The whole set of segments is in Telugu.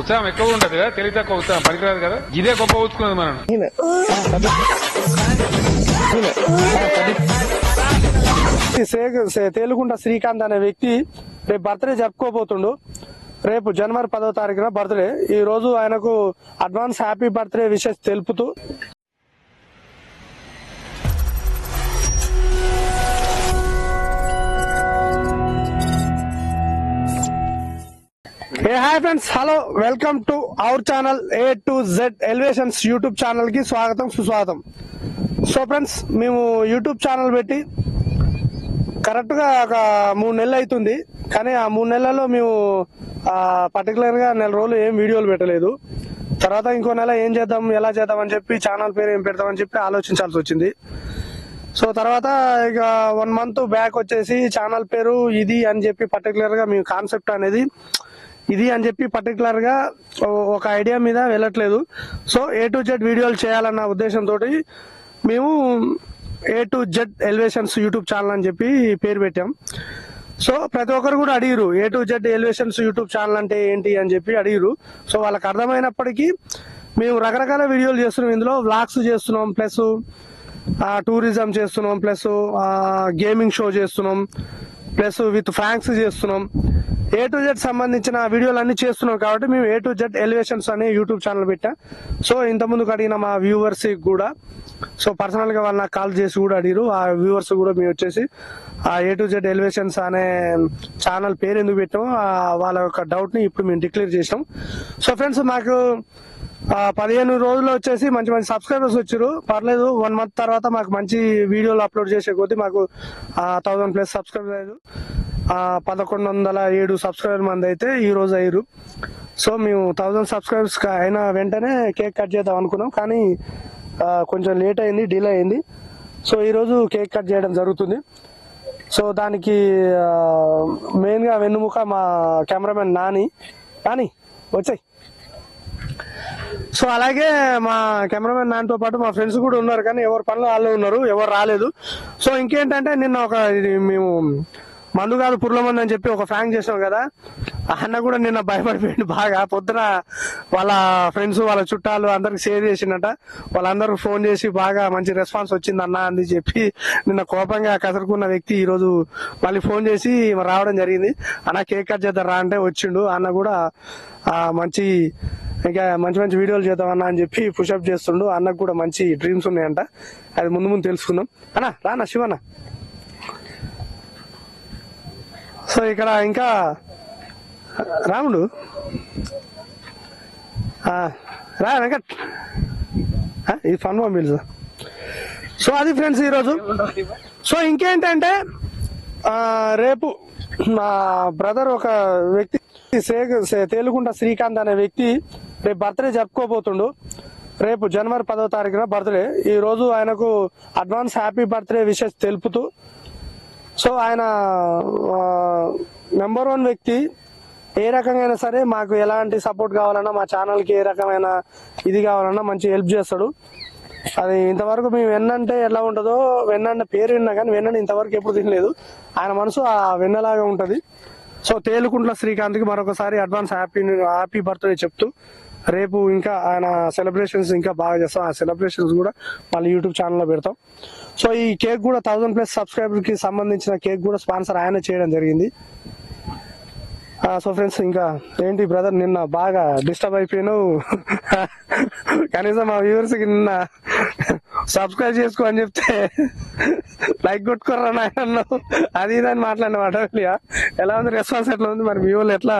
ఉత్సాహం ఎక్కువ ఉంటది కదా, తెలివి తక్కువ ఉత్సాహం పనికిరాదు కదా. ఇదే గొప్ప ఊచుకున్నది మనం. తేలుగుంట శ్రీకాంత్ అనే వ్యక్తి రేపు బర్త్డే జరుపుకోబోతుండు. రేపు జనవరి 10వ తారీఖున బర్త్డే. ఈ రోజు ఆయనకు అడ్వాన్స్ హ్యాపీ బర్త్డే విషెస్ తెలుపుతూ hi friends, hello, welcome to our channel A to Z elevations YouTube channel కి స్వాగతం సుస్వాగతం. సో ఫ్రెండ్స్, మేము యూట్యూబ్ ఛానల్ పెట్టి కరెక్ట్ గా ఒక 3 నెలలు అవుతుంది. కానీ ఆ 3 నెలల్లో మేము పర్టికులర్ గా నెల రోజులు ఏం వీడియోలు పెట్టలేదు. తర్వాత ఇంకో నెల ఏం చేద్దాం, ఎలా చేద్దాం అని చెప్పి ఛానల్ పేరు ఏం పెడతామని చెప్పి ఆలోచించాల్సి వచ్చింది. సో తర్వాత ఇక 1 మంత్ బ్యాక్ వచ్చేసి ఛానల్ పేరు ఇది అని చెప్పి పర్టికులర్ గా మేము కాన్సెప్ట్ అనేది ఇది అని చెప్పి పర్టికులర్ గా ఒక ఐడియా మీద వెళ్ళట్లేదు. సో A to Z వీడియోలు చేయాలన్న ఉద్దేశంతో మేము A to Z elevations YouTube channel అని చెప్పి పేరు పెట్టాం. సో ప్రతి ఒక్కరు కూడా అడిగిరు A to Z elevations YouTube channel అంటే ఏంటి అని చెప్పి అడిగిరు. సో వాళ్ళకి అర్థమైనప్పటికీ మేము రకరకాల వీడియోలు చేస్తున్నాం. ఇందులో వ్లాగ్స్ చేస్తున్నాం, ప్లస్ టూరిజం చేస్తున్నాం, ప్లస్ గేమింగ్ షో చేస్తున్నాం, ప్లస్ విత్ ఫ్రాంక్స్ చేస్తున్నాం. A to Z సంబంధించిన వీడియోలు అన్ని చేస్తున్నాం కాబట్టి మేము A to Z ఎలివేషన్స్ అనే యూట్యూబ్ ఛానల్ పెట్టా. సో ఇంత ముందుకు అడిగిన మా వ్యూవర్స్ కూడా, సో పర్సనల్ గా వాళ్ళు నాకు కాల్ చేసి కూడా అడిగారు. ఆ వ్యూవర్స్ కూడా మేము వచ్చేసి ఆ A to Z ఎలివేషన్స్ అనే ఛానల్ పేరు ఎందుకు పెట్టాము, వాళ్ళ యొక్క డౌట్ ని ఇప్పుడు మేము డిక్లేర్ చేసాం. సో ఫ్రెండ్స్, మాకు 15 రోజుల్లో వచ్చేసి మంచి మంచి సబ్స్క్రైబర్స్ వచ్చారు. పర్లేదు, 1 మంత్ తర్వాత మాకు మంచి వీడియోలు అప్లోడ్ చేసే కొద్దీ మాకు 1000+ సబ్స్క్రైబర్స్ అయ్యారు. 1107 సబ్స్క్రైబర్ మంది అయితే ఈ రోజు అయ్యారు. సో మేము 1000 సబ్స్క్రైబర్స్ అయిన వెంటనే కేక్ కట్ చేద్దాం అనుకున్నాం, కానీ కొంచెం లేట్ అయింది, డిలే అయింది. సో ఈ రోజు కేక్ కట్ చేయడం జరుగుతుంది. సో దానికి మెయిన్ గా వెన్నుముక మా కెమెరామెన్ నాని వచ్చాయి. సో అలాగే మా కెమెరామెన్ నాన్నతో పాటు మా ఫ్రెండ్స్ కూడా ఉన్నారు, కానీ ఎవరు పనులు వాళ్ళు ఉన్నారు, ఎవరు రాలేదు. సో ఇంకేంటంటే నిన్న మేము మందు కాదు పుర్ల మంది అని చెప్పి ఒక ఫ్రాంక్ చేసాం కదా, అన్న కూడా నిన్న భయపడిపోయింది బాగా. పొద్దున వాళ్ళ ఫ్రెండ్స్, వాళ్ళ చుట్టాలు అందరికి షేర్ చేసిందట. వాళ్ళందరూ ఫోన్ చేసి బాగా మంచి రెస్పాన్స్ వచ్చింది అన్న అని చెప్పి నిన్న కోపంగా కసరుకున్న వ్యక్తి ఈ రోజు మళ్ళీ ఫోన్ చేసి రావడం జరిగింది. అన్న కేక్ కట్ చేద్దాం రా అంటే వచ్చిండు. అన్న కూడా ఇంకా మంచి వీడియోలు చేద్దాం అన్న అని చెప్పి పుషప్ చేస్తుండు. అన్నకు కూడా మంచి డ్రీమ్స్ ఉన్నాయంట, అది ముందు తెలుసుకుందాం. అన్న రానా శివన్న. సో ఇక్కడ ఇంకా రాముడు రా వెంకట్, ఇది ఫన్ మొబైల్స్. సో అది ఫ్రెండ్స్ ఈరోజు. సో ఇంకేంటంటే రేపు మా బ్రదర్ ఒక వ్యక్తి తేలుగుంట శ్రీకాంత్ అనే వ్యక్తి రేపు బర్త్డే జరుపుకోబోతుండు. రేపు జనవరి 10వ తారీఖున బర్త్డే. ఈ రోజు ఆయనకు అడ్వాన్స్ హ్యాపీ బర్త్డే విషెస్ తెలుపుతూ, సో ఆయన నెంబర్ 1 వ్యక్తి. ఏ రకంగా సరే మాకు ఎలాంటి సపోర్ట్ కావాలన్నా, మా ఛానల్ కి ఏ రకమైన ఇది కావాలన్నా మంచి హెల్ప్ చేస్తాడు. అది ఇంతవరకు మేము వెన్నంటే ఎలా ఉంటుందో, వెన్నంటే పేరు విన్నా కానీ వెన్నంటే ఇంతవరకు ఎప్పుడు తినలేదు. ఆయన మనసు ఆ వెన్నలాగా ఉంటది. సో తేలుకుంట్ల శ్రీకాంత్ కి మరొకసారి అడ్వాన్స్ హ్యాపీ బర్త్డే చెప్తూ, రేపు ఇంకా ఆయన సెలబ్రేషన్స్ ఇంకా బాగా చేస్తాం. ఆ సెలబ్రేషన్స్ కూడా మళ్ళీ యూట్యూబ్ ఛానల్లో పెడతాం. సో ఈ కేక్ కూడా 1000+ సబ్స్క్రైబర్ కి సంబంధించిన కేక్ కూడా స్పాన్సర్ ఆయన చేయడం జరిగింది. సో ఫ్రెండ్స్, ఇంకా ఏంటి బ్రదర్, నిన్న బాగా డిస్టర్బ్ అయిపోయాను. కనీసం మా వ్యూవర్స్ కి నిన్న సబ్స్క్రైబ్ చేసుకో అని చెప్తే లైక్ కొట్టుకోరా నాయన అది ఇది అని మాట్లాడినమాట. ఎలా ఉంది రెస్పాన్స్, ఎట్లా ఉంది మరి? మీ వాళ్ళు ఎట్లా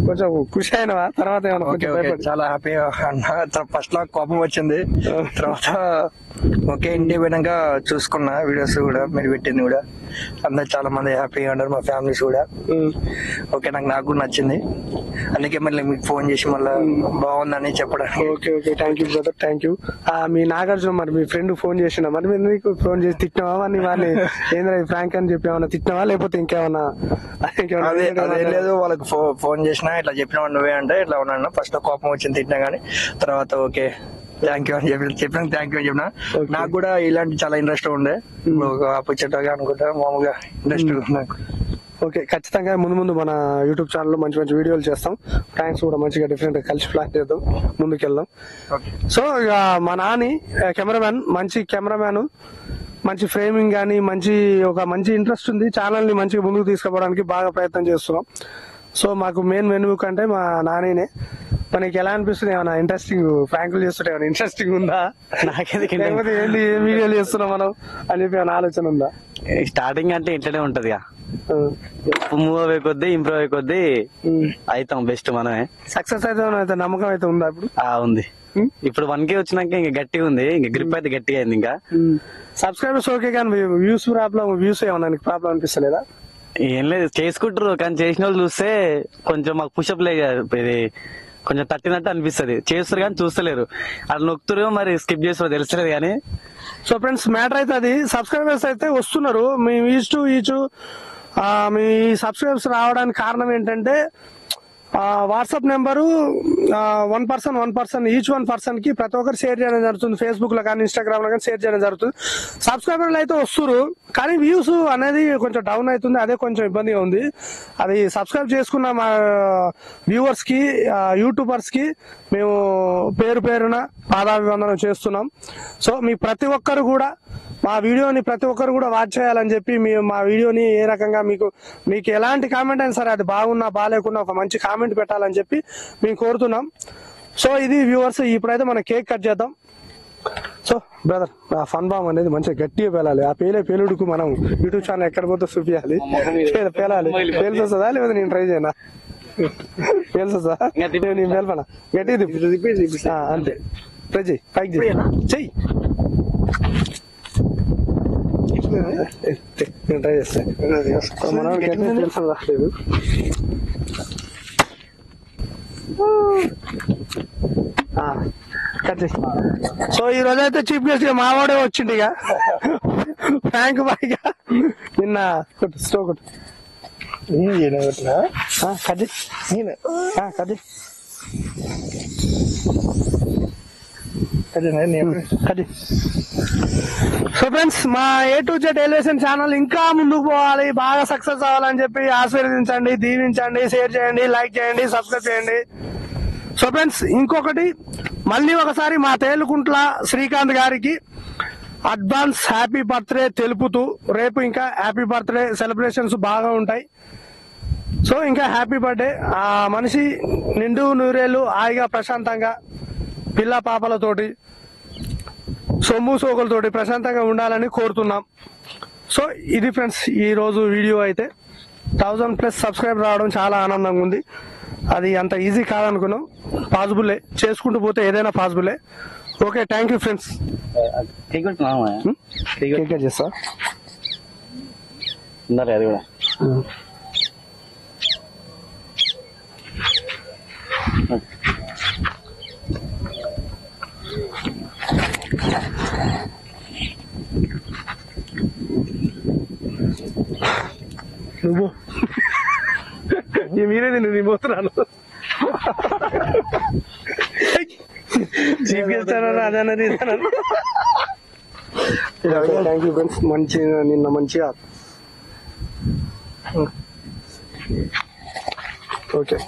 కొంచెం ఖుషి అయినవా? తర్వాత ఏమన్నా? చాలా హ్యాపీగా అన్న. ఫస్ట్ లో కోపం వచ్చింది, తర్వాత ఓకే ఇంటికి పోయినాక చూసుకున్నా వీడియోస్ కూడా మీరు పెట్టింది కూడా. అందరు చాలా మంది హ్యాపీగా ఉన్నారు, మా ఫ్యామిలీస్ కూడా. ఓకే, నాకు కూడా నచ్చింది, అందుకే మళ్ళీ మీకు ఫోన్ చేసి మళ్ళీ బాగుందని చెప్పడానికి. Okay thank you brother, thank you. మీ నాగార్జున మరి మీ ఫ్రెండ్ ఫోన్ చేసిన, మరి మీరు నీకు ఫోన్ చేసి తిట్టినావా వాళ్ళని ఏంద్రా ఫ్రాంక్ అని చెప్పి ఏమన్నా తిట్టినావా, లేకపోతే ఇంకేమన్నా? అదే లేదు, వాళ్ళకి ఫోన్ చేసినా ఇట్లా చెప్పినావు నువ్వే అంటే ఇట్లా ఉన్నా. ఫస్ట్ కోపం వచ్చింది, తిట్టినా గానీ తర్వాత ఓకే థ్యాంక్ యూ అని చెప్పిన థ్యాంక్ యూ అని చెప్పిన. నాకు కూడా ఇలాంటి చాలా ఇంట్రెస్ట్ ఉండే, ఒక ఆపర్చునిటీ అనుకుంటా, మామూలుగా ఇంట్రెస్ట్ నాకు. ఓకే, ఖచ్చితంగా ముందు ముందు మన యూట్యూబ్ ఛానల్లో మంచి మంచి వీడియోలు చేస్తాం. ప్రాంక్స్ కూడా మంచిగా డిఫరెంట్ కలిసి ప్లాన్ చేద్దాం, ముందుకెళ్దాం. సో ఇక మా నాని కెమెరామ్యాన్, మంచి కెమెరామ్యాన్, మంచి ఫ్రేమింగ్ కానీ మంచి ఇంట్రెస్ట్ ఉంది. ఛానల్ ని మంచిగా ముందుకు తీసుకుపోవడానికి బాగా ప్రయత్నం చేస్తున్నాం. సో మాకు మెయిన్ వెన్నుముక అంటే మా నానినే. మనకి ఎలా అనిపిస్తుంది? ఏమైనా ఇంట్రెస్టింగ్ ప్రాంకులు చేస్తుంటే ఏమైనా ఇంట్రెస్టింగ్ ఉందా? లేకపోతే ఏంది ఏం వీడియోలు చేస్తున్నాం మనం అని చెప్పి ఏమైనా ఆలోచన ఉందా? స్టార్టింగ్ అంటే ఇంట్లోనే ఉంటది, మూవ్ అయ్యే కొద్దీ ఇంప్రూవ్ అయ్యే కొద్దీ అవుతాం బెస్ట్ మనమే. సక్సెస్ అయితే నమ్మకం అయితే ఉందా ఇప్పుడు? ఉంది. ఇప్పుడు 1K వచ్చినాక ఇంకా గట్టిగా ఉంది, ఇంకా గ్రిప్ అయితే గట్టిగా అయింది. ఇంకా సబ్స్క్రైబర్స్ ఓకే, కానీ వ్యూస్ ఏమన్నా ప్రాబ్లం అనిపిస్తలేదా? ఏం లేదు, చేసుకుంటారు, కానీ చేసిన వాళ్ళు చూస్తే కొంచెం మాకు పుషప్ ఇది కొంచెం తట్టినట్టు అనిపిస్తుంది. చేస్తారు కానీ చూస్తలేరు, అట్లా నొక్కుతారు, మరి స్కిప్ చేస్తారో తెలుస్తలేదు కానీ. సో ఫ్రెండ్స్, మ్యాటర్ అయితే అది. సబ్స్క్రైబర్స్ అయితే వస్తున్నారు. మీ ఈచ్ మీ సబ్స్క్రైబర్స్ రావడానికి కారణం ఏంటంటే WhatsApp number one person each one person కి ప్రతి ఒక్కరు షేర్ చేయడం జరుగుతుంది. ఫేస్బుక్ లో కానీ ఇన్స్టాగ్రామ్ లో కానీ షేర్ చేయడం జరుగుతుంది. సబ్స్క్రైబర్లు అయితే వస్తున్నారు, కానీ వ్యూస్ అనేది కొంచెం డౌన్ అవుతుంది. అదే కొంచెం ఇబ్బందిగా ఉంది. అది సబ్స్క్రైబ్ చేసుకున్న మా వ్యూవర్స్ కి, యూట్యూబర్స్ కి మేము పేరున పాదాభివందనం చేస్తున్నాం. సో మీ ప్రతి ఒక్కరు కూడా మా వీడియోని వాచ్ చేయాలని చెప్పి మా వీడియోని ఏ రకంగా మీకు ఎలాంటి కామెంట్ అయినా సరే, అది బాగున్నా బాగాలేకున్నా ఒక మంచి కామెంట్ పెట్టాలని చెప్పి మేము కోరుతున్నాం. సో ఇది వ్యూవర్స్, ఇప్పుడైతే మనం కేక్ కట్ చేద్దాం. సో బ్రదర్, ఆ ఫన్ బాంబ్ అనేది మంచిగా గట్టిగా పేలాలి. ఆ పేలుడుకు మనం యూట్యూబ్ ఛానల్ ఎక్కడ పోతే చూపించాలి, పేలాలి. పేల్సొస్తుందా లేదా నేను ట్రై చేయనా? పేల్సొస్తా? నేను పేల్పనా? గట్టిగా అంతే. ట్రై చెయ్యి, పైకి చెయ్యి. నేను ట్రై చేస్తాను. మన తెలుసు రాలేదు. సో ఈ రోజు అయితే చీఫ్ గెస్ట్ గా మావాడే వచ్చిండు. ఇక బ్యాంక్ బాయ్గా నిన్న స్టో కొట్టు కది కది కది. సో ఫ్రెండ్స్, మా A2Z ఎలివేషన్ ఛానల్ ఇంకా ముందుకు పోవాలి, బాగా సక్సెస్ అవ్వాలని చెప్పి ఆశీర్వదించండి, దీవించండి, షేర్ చేయండి, లైక్ చేయండి, సబ్స్క్రైబ్ చేయండి. సో ఫ్రెండ్స్, ఇంకొకటి మళ్ళీ ఒకసారి మా తేలుకుంట్ల శ్రీకాంత్ గారికి అడ్వాన్స్ హ్యాపీ బర్త్డే తెలుపుతూ, రేపు ఇంకా హ్యాపీ బర్త్డే సెలబ్రేషన్స్ బాగా ఉంటాయి. సో ఇంకా హ్యాపీ బర్త్డే. ఆ మనిషి నిండు నూరేళ్లు హాయిగా ప్రశాంతంగా పిల్ల పాపలతోటి సొమ్ము సోకులతోటి ప్రశాంతంగా ఉండాలని కోరుతున్నాం. సో ఇది ఫ్రెండ్స్ ఈ రోజు వీడియో అయితే. 1000+ సబ్స్క్రైబ్ రావడం చాలా ఆనందంగా ఉంది. అది అంత ఈజీ కాదనుకున్నాం, పాసిబులే, చేసుకుంటూ పోతే ఏదైనా పాసిబులే. Okay, thank you friends. చేస్తా అది కూడా నువ్వు మీరే నేను పోతున్నాను. చీఫ్ గెస్ట్ అదన్నది థ్యాంక్ యూ ఫ్రెండ్స్. నిన్న మంచిగా ఓకే.